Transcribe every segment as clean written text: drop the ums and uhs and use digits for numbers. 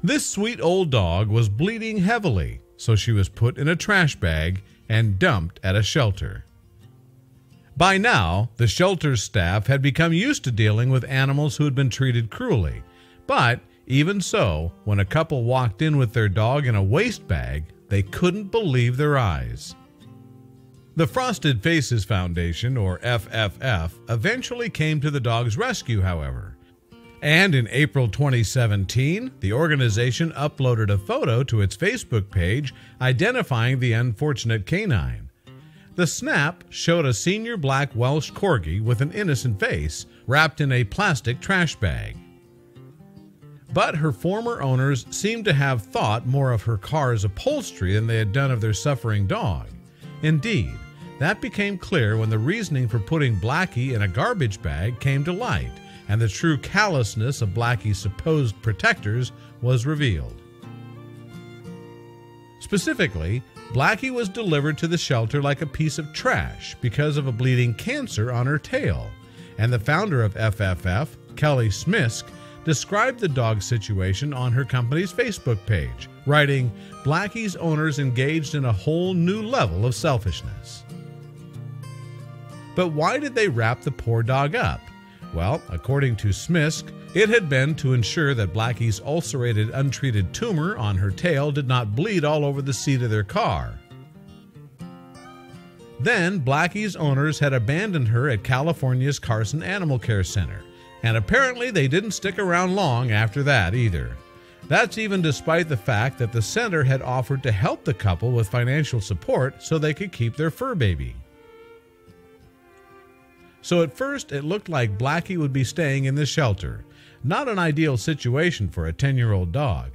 This sweet old dog was bleeding heavily, so she was put in a trash bag and dumped at a shelter. By now, the shelter's staff had become used to dealing with animals who had been treated cruelly, but even so, when a couple walked in with their dog in a waste bag, they couldn't believe their eyes. The Frosted Faces Foundation, or FFF, eventually came to the dog's rescue, however. And in April 2017, the organization uploaded a photo to its Facebook page identifying the unfortunate canine. The snap showed a senior black Welsh corgi with an innocent face wrapped in a plastic trash bag. But her former owners seemed to have thought more of her car's upholstery than they had done of their suffering dog. Indeed, that became clear when the reasoning for putting Blackie in a garbage bag came to light, and the true callousness of Blackie's supposed protectors was revealed. Specifically, Blackie was delivered to the shelter like a piece of trash because of a bleeding cancer on her tail, and the founder of FFF, Kelly Smisk, described the dog's situation on her company's Facebook page, writing, "Blackie's owners engaged in a whole new level of selfishness." But why did they wrap the poor dog up? Well, according to Smisk, it had been to ensure that Blackie's ulcerated, untreated tumor on her tail did not bleed all over the seat of their car. Then, Blackie's owners had abandoned her at California's Carson Animal Care Center, and apparently they didn't stick around long after that either. That's even despite the fact that the center had offered to help the couple with financial support so they could keep their fur baby. So at first, it looked like Blackie would be staying in the shelter. Not an ideal situation for a 10-year-old dog.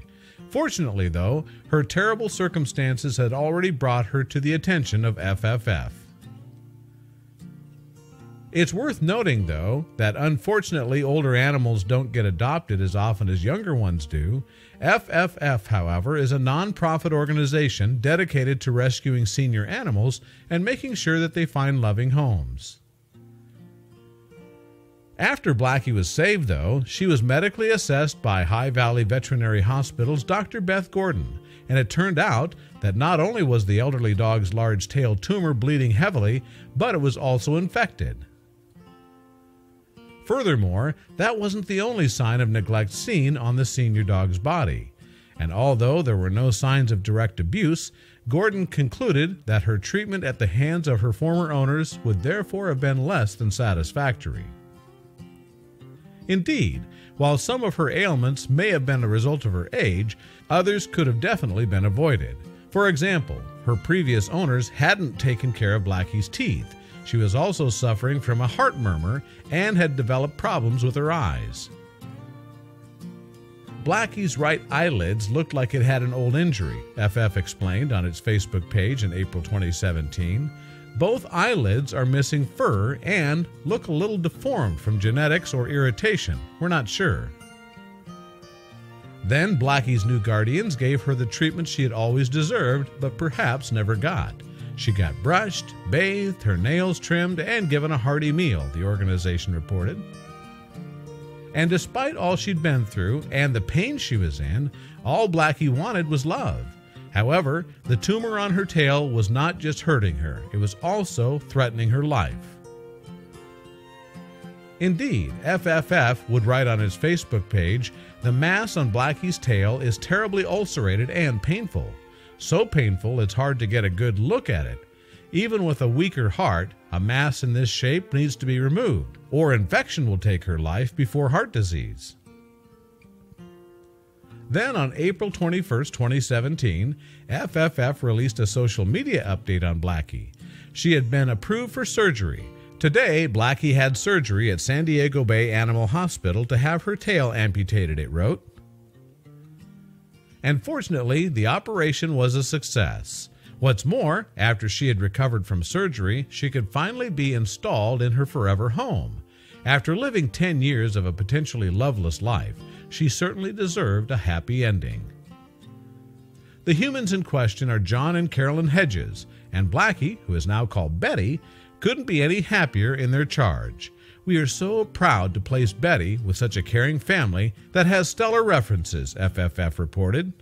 Fortunately, though, her terrible circumstances had already brought her to the attention of FFF. It's worth noting, though, that unfortunately older animals don't get adopted as often as younger ones do. FFF, however, is a non-profit organization dedicated to rescuing senior animals and making sure that they find loving homes. After Blackie was saved, though, she was medically assessed by High Valley Veterinary Hospital's Dr. Beth Gordon, and it turned out that not only was the elderly dog's large tail tumor bleeding heavily, but it was also infected. Furthermore, that wasn't the only sign of neglect seen on the senior dog's body, and although there were no signs of direct abuse, Gordon concluded that her treatment at the hands of her former owners would therefore have been less than satisfactory. Indeed, while some of her ailments may have been a result of her age, others could have definitely been avoided. For example, her previous owners hadn't taken care of Blackie's teeth. She was also suffering from a heart murmur and had developed problems with her eyes. Blackie's right eyelids looked like it had an old injury, FF explained on its Facebook page in April 2017. Both eyelids are missing fur and look a little deformed from genetics or irritation. We're not sure. Then Blackie's new guardians gave her the treatment she had always deserved, but perhaps never got. She got brushed, bathed, her nails trimmed, and given a hearty meal, the organization reported. And despite all she'd been through and the pain she was in, all Blackie wanted was love. However, the tumor on her tail was not just hurting her, it was also threatening her life. Indeed, FFF would write on its Facebook page, "The mass on Blackie's tail is terribly ulcerated and painful. So painful it's hard to get a good look at it. Even with a weaker heart, a mass in this shape needs to be removed, or infection will take her life before heart disease." Then on April 21, 2017, FFF released a social media update on Blackie. She had been approved for surgery. Today, Blackie had surgery at San Diego Bay Animal Hospital to have her tail amputated, it wrote. And fortunately, the operation was a success. What's more, after she had recovered from surgery, she could finally be installed in her forever home. After living 10 years of a potentially loveless life, she certainly deserved a happy ending. The humans in question are John and Carolyn Hedges, and Blackie, who is now called Betty, couldn't be any happier in their charge. We are so proud to place Betty with such a caring family that has stellar references, FFF reported.